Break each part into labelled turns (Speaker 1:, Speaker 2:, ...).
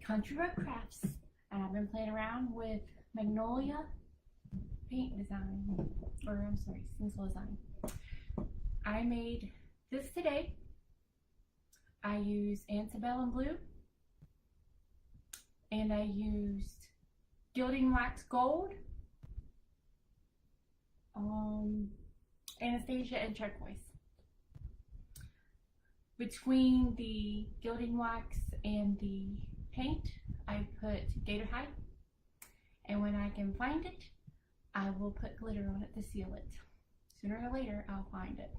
Speaker 1: Country Road Crafts, and I've been playing around with Magnolia paint design, or I'm sorry, stencil design. I made this today. I used antebellum blue, and I used gilding wax gold, Anastasia, and turquoise. Between the gilding wax and the paint, I put gator hide, and when I can find it, I will put glitter on it to seal it. Sooner or later, I'll find it.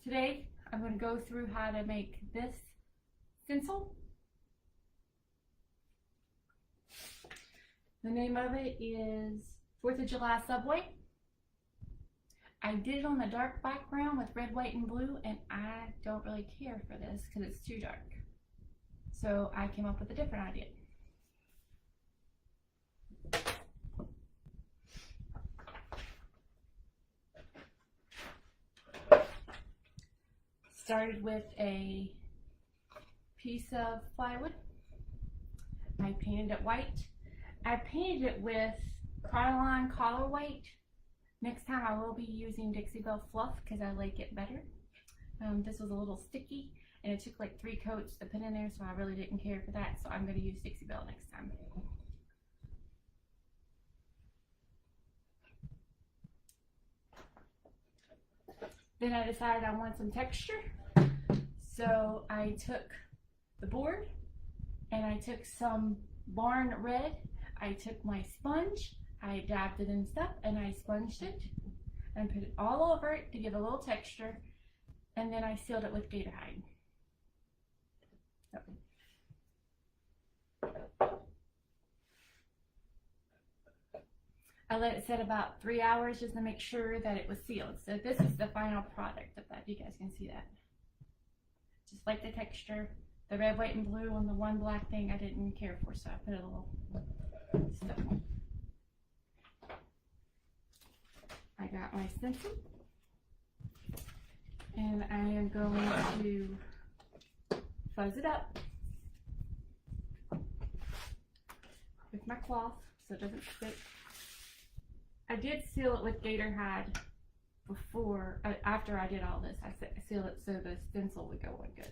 Speaker 1: Today, I'm going to go through how to make this stencil. The name of it is 4th of July Subway. I did it on a dark background with red, white, and blue, and I don't really care for this because it's too dark. So I came up with a different idea. Started with a piece of plywood. I painted it white. I painted it with Carline Color White. Next time I will be using Dixie Belle Fluff because I like it better. This was a little sticky and it took like 3 coats to put in there, so I really didn't care for that, so I'm going to use Dixie Belle next time. Then I decided I want some texture, so I took the board and I took some barn red. I took my sponge, I dabbed it in stuff, and I sponged it and put it all over it to give a little texture, and then I sealed it with gator hide. I let it set about 3 hours just to make sure that it was sealed. So this is the final product of that. You guys can see that. Just like the texture, the red, white, and blue on the one black thing I didn't care for, so I put a little stuff on. I got my stencil, and I am going to fuzz it up with my cloth so it doesn't stick. I did seal it with gator hide before, after I did all this. I sealed it so the stencil would go on good.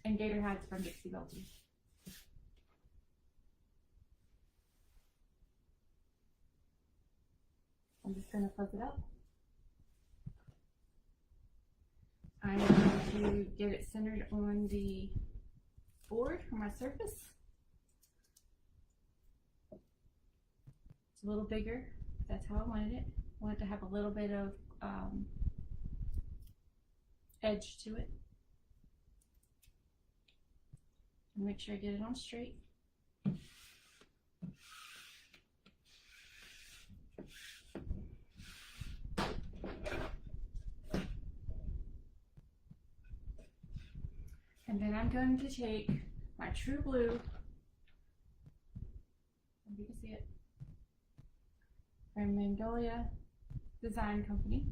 Speaker 1: And gator hide's from Dixie Belle too. I'm just going to fuzz it up. I'm going to get it centered on the board for my surface. It's a little bigger. That's how I wanted it. I want it to have a little bit of edge to it. And make sure I get it on straight. And then I'm going to take my True Blue, if you can see it, from Magnolia Design Company.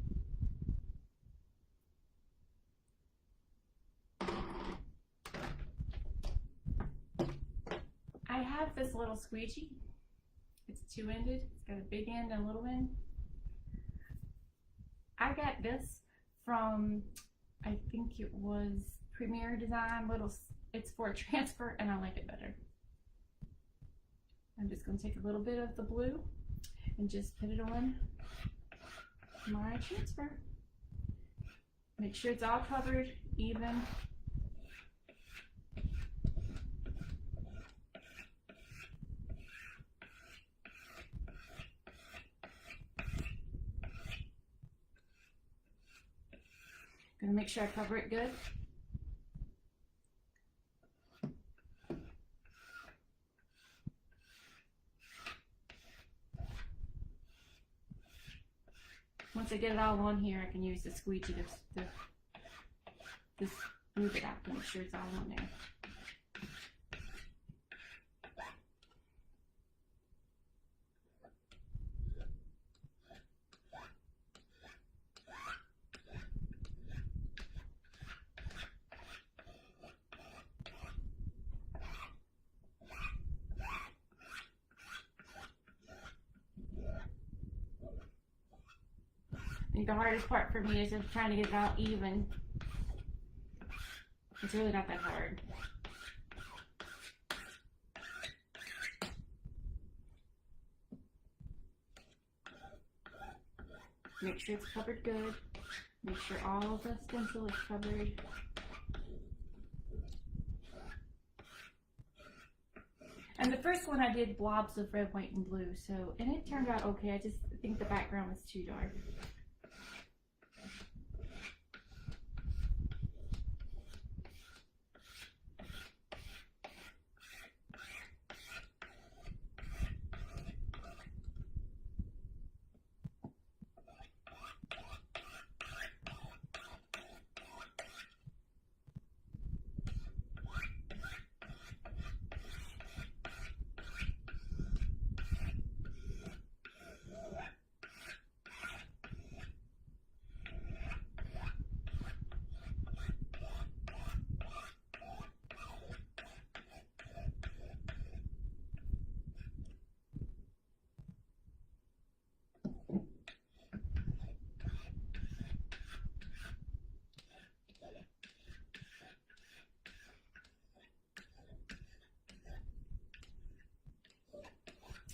Speaker 1: I have this little squeegee. It's 2-ended. It's got a big end and a little end. I got this from, I think it was Premier Design. It's for a transfer, and I like it better. I'm just going to take a little bit of the blue and just put it on my transfer. Make sure it's all covered, even. Gonna make sure I cover it good. Once I get it all on here, I can use the squeegee to just move it out to make sure it's all on there. think the hardest part for me is just trying to get it all even. It's really not that hard. Make sure it's covered good. Make sure all of the stencil is covered. And the first one I did blobs of red, white, and blue, so, and it turned out okay. I just think the background was too dark.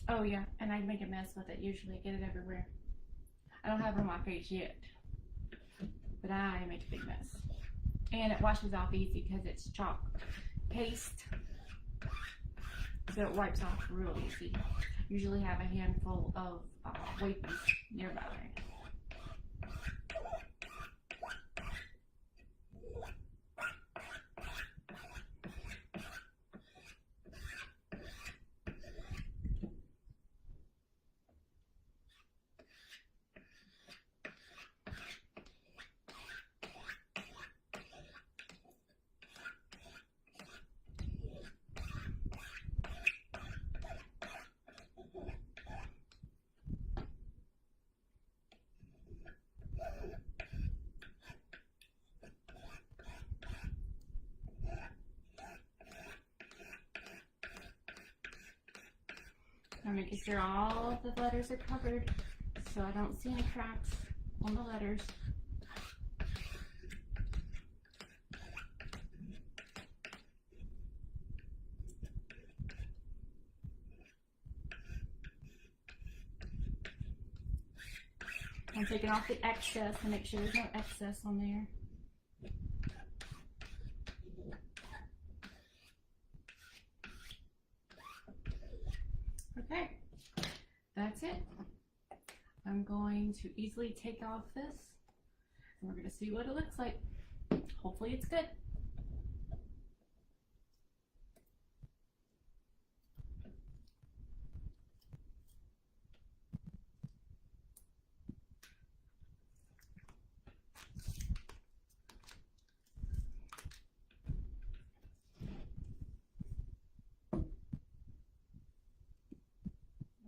Speaker 1: Oh yeah, and I make a mess with it usually, get it everywhere. I don't have it on my face yet, but I make a big mess. And it washes off easy because it's chalk paste, so it wipes off real easy. Usually have a handful of wipes nearby. I'm making sure all the letters are covered so I don't see any cracks on the letters. I'm taking off the excess to make sure there's no excess on there. Okay, that's it. I'm going to easily take off this and we're going to see what it looks like. Hopefully it's good.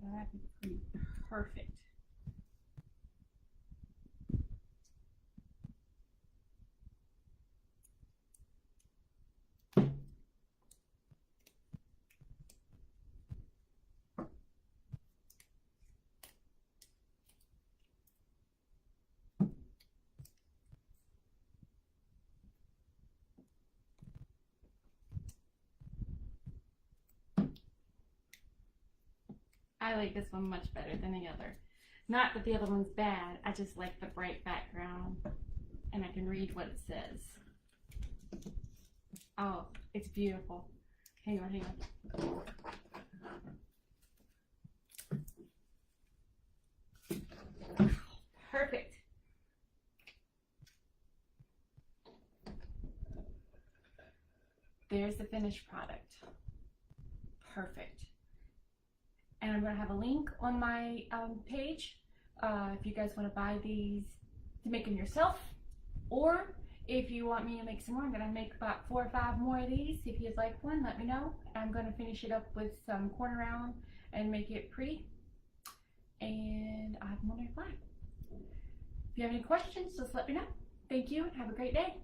Speaker 1: That'd be pretty perfect. I like this one much better than the other. Not that the other one's bad, I just like the bright background and I can read what it says. Oh, it's beautiful. Hang on, hang on. Perfect. There's the finished product. Perfect. And I'm going to have a link on my page if you guys want to buy these to make them yourself, or if you want me to make some more. I'm going to make about 4 or 5 more of these. If you'd like one, let me know. I'm going to finish it up with some corner round and make it pretty, and I have more to apply. If you have any questions, just let me know. Thank you and have a great day.